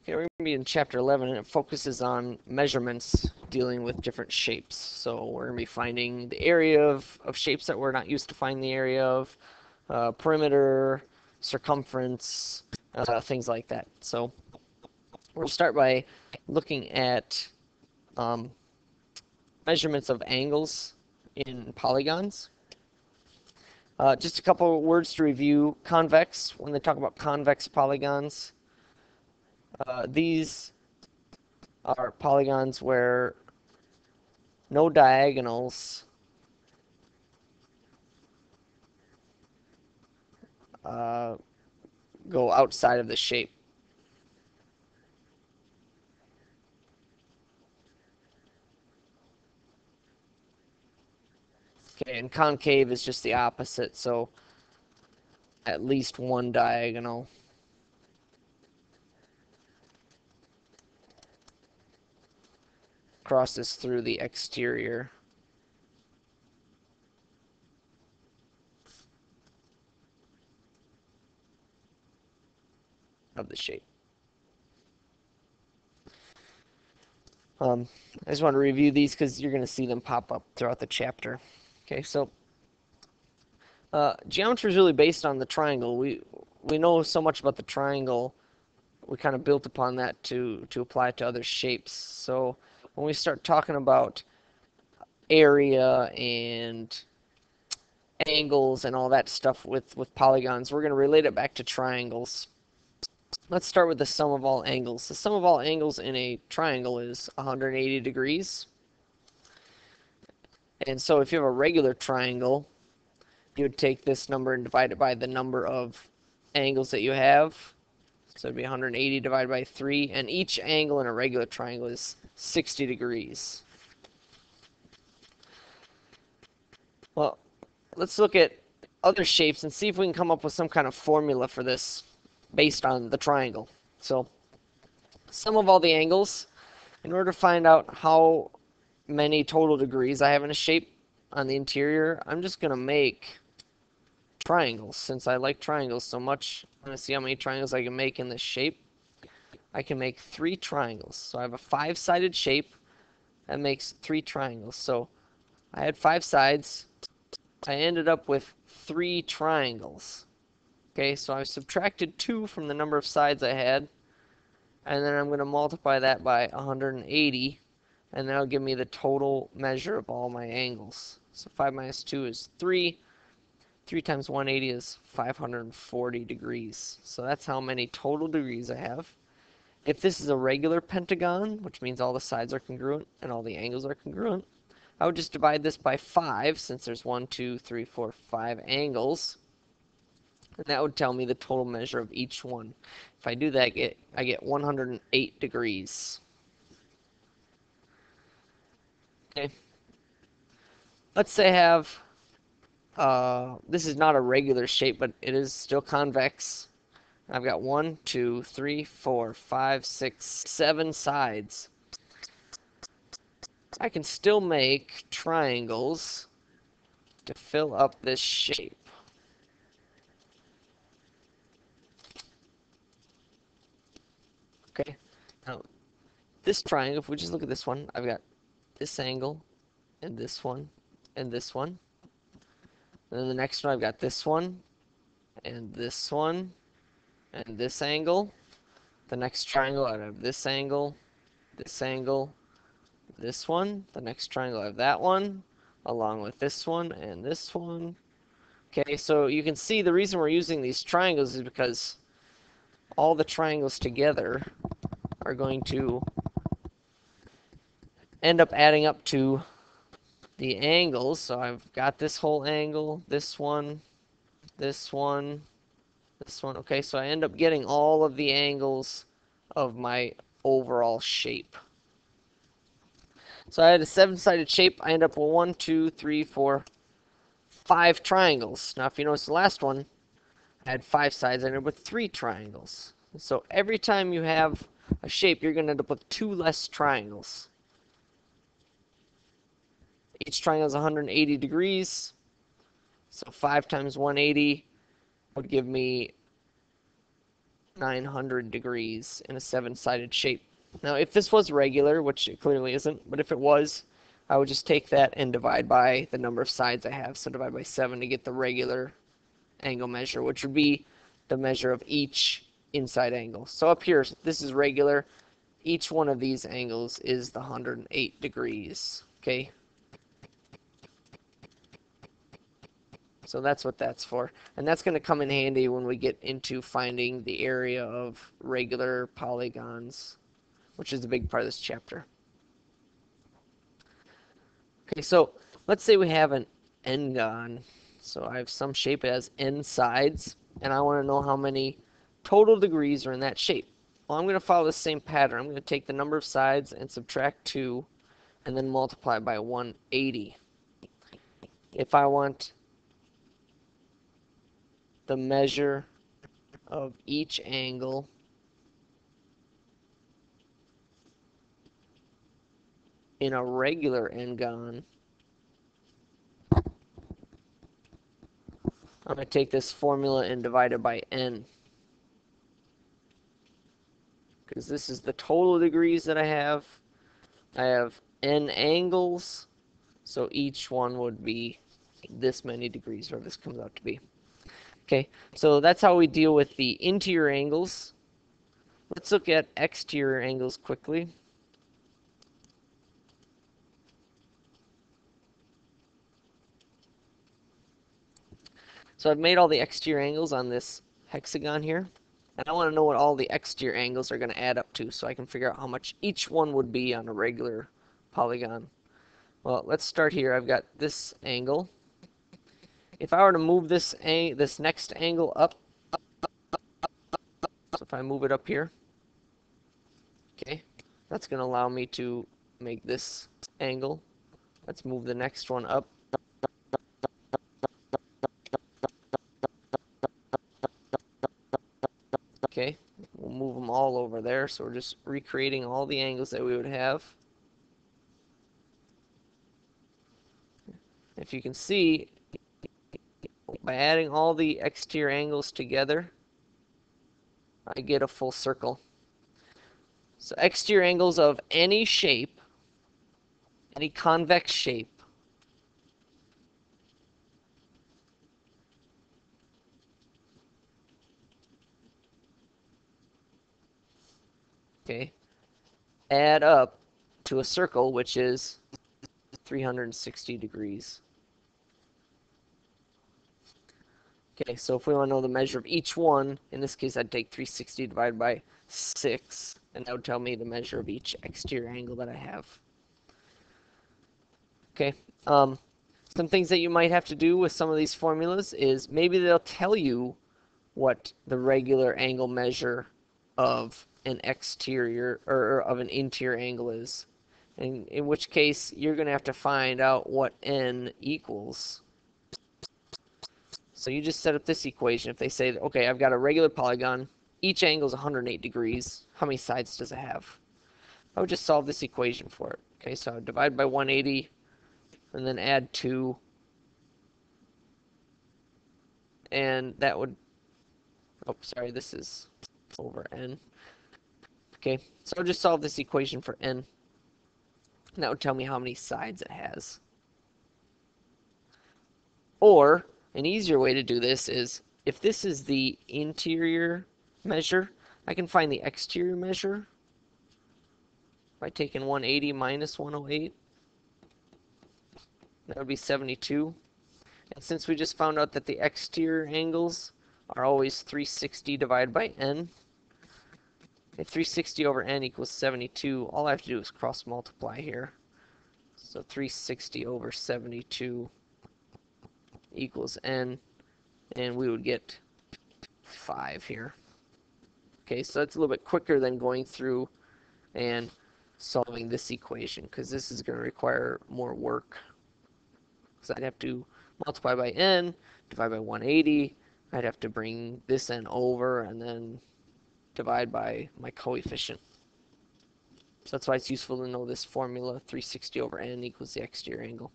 Okay, we're going to be in chapter 11, and it focuses on measurements dealing with different shapes. So we're going to be finding the area of shapes that we're not used to finding the area of, perimeter, circumference, things like that. So we'll start by looking at um, measurements of angles in polygons. Just a couple of words to review. Convex, when they talk about convex polygons, these are polygons where no diagonals go outside of the shape. Okay, and concave is just the opposite, so at least one diagonal. Crosses through the exterior of the shape. I just want to review these because you're going to see them pop up throughout the chapter. Okay, so geometry is really based on the triangle. We know so much about the triangle. We kind of built upon that to apply to other shapes. So when we start talking about area and angles and all that stuff with polygons, we're going to relate it back to triangles. Let's start with the sum of all angles. The sum of all angles in a triangle is 180 degrees. And so if you have a regular triangle, you would take this number and divide it by the number of angles that you have. So it'd be 180 divided by 3, and each angle in a regular triangle is 60 degrees. Well, let's look at other shapes and see if we can come up with some kind of formula for this based on the triangle. So, sum of all the angles. In order to find out how many total degrees I have in a shape on the interior, I'm just going to make triangles. Since I like triangles so much, I'm going to see how many triangles I can make in this shape. I can make 3 triangles. So I have a 5-sided shape that makes 3 triangles. So I had 5 sides. I ended up with 3 triangles. Okay, so I subtracted 2 from the number of sides I had, and then I'm going to multiply that by 180, and that'll give me the total measure of all my angles. So 5 minus 2 is 3. 3 times 180 is 540 degrees. So that's how many total degrees I have. If this is a regular pentagon, which means all the sides are congruent and all the angles are congruent, I would just divide this by 5, since there's 1, 2, 3, 4, 5 angles. And that would tell me the total measure of each one. If I do that, I get 108 degrees. Okay. Let's say I have, this is not a regular shape, but it is still convex. I've got 1, 2, 3, 4, 5, 6, 7 sides. I can still make triangles to fill up this shape. Okay, now this triangle, if we just look at this one, I've got this angle, and this one, and this one. And then the next one, I've got this one, and this one, and this angle. The next triangle, I have this angle, this angle, this one. The next triangle, I have that one, along with this one and this one. Okay, so you can see the reason we're using these triangles is because all the triangles together are going to end up adding up to the angles. So I've got this whole angle, this one, this one, this one. Okay, so I end up getting all of the angles of my overall shape. So I had a 7-sided shape. I end up with 1, 2, 3, 4, 5 triangles. Now if you notice the last one, I had 5 sides. I ended up with 3 triangles. So every time you have a shape, you're going to end up with 2 less triangles. Each triangle is 180 degrees. So 5 times 180 would give me 900 degrees in a seven-sided shape. Now, if this was regular, which it clearly isn't, but if it was, I would just take that and divide by the number of sides I have. So divide by 7 to get the regular angle measure, which would be the measure of each inside angle. So up here, this is regular. Each one of these angles is the 108 degrees. Okay, so that's what that's for. And that's going to come in handy when we get into finding the area of regular polygons, which is a big part of this chapter. Okay, so let's say we have an n-gon. So I have some shape that has n sides, and I want to know how many total degrees are in that shape. Well, I'm going to follow the same pattern. I'm going to take the number of sides and subtract 2, and then multiply by 180. If I want the measure of each angle in a regular n-gon, I'm going to take this formula and divide it by n, because this is the total degrees that I have. I have n angles, so each one would be this many degrees, or this comes out to be. Okay, so that's how we deal with the interior angles. Let's look at exterior angles quickly. So I've made all the exterior angles on this hexagon here. And I want to know what all the exterior angles are going to add up to so I can figure out how much each one would be on a regular polygon. Well, let's start here. I've got this angle. If I were to move this next angle up, so if I move it up here, okay, that's going to allow me to make this angle. Let's move the next one up. Okay, we'll move them all over there. So we're just recreating all the angles that we would have. If you can see, by adding all the exterior angles together, I get a full circle. So exterior angles of any shape, any convex shape, okay, add up to a circle, which is 360 degrees. Okay, so if we want to know the measure of each one, in this case I'd take 360 divided by 6, and that would tell me the measure of each exterior angle that I have. Okay, some things that you might have to do with some of these formulas is maybe they'll tell you what the regular angle measure of an exterior or of an interior angle is. And in which case you're going to have to find out what n equals. So you just set up this equation. If they say, okay, I've got a regular polygon, each angle is 108 degrees, how many sides does it have? I would just solve this equation for it. Okay, so I would divide by 180 and then add 2, and that would, oh, sorry, this is over n. Okay, so I'll just solve this equation for n. And that would tell me how many sides it has. Or, an easier way to do this is, if this is the interior measure, I can find the exterior measure by taking 180 minus 108. That would be 72. And since we just found out that the exterior angles are always 360 divided by n, if 360 over n equals 72, all I have to do is cross multiply here. So 360 over 72 equals n, and we would get 5 here. Okay, so that's a little bit quicker than going through and solving this equation, because this is going to require more work. So I'd have to multiply by n, divide by 180, I'd have to bring this n over, and then divide by my coefficient. So that's why it's useful to know this formula, 360 over n equals the exterior angle.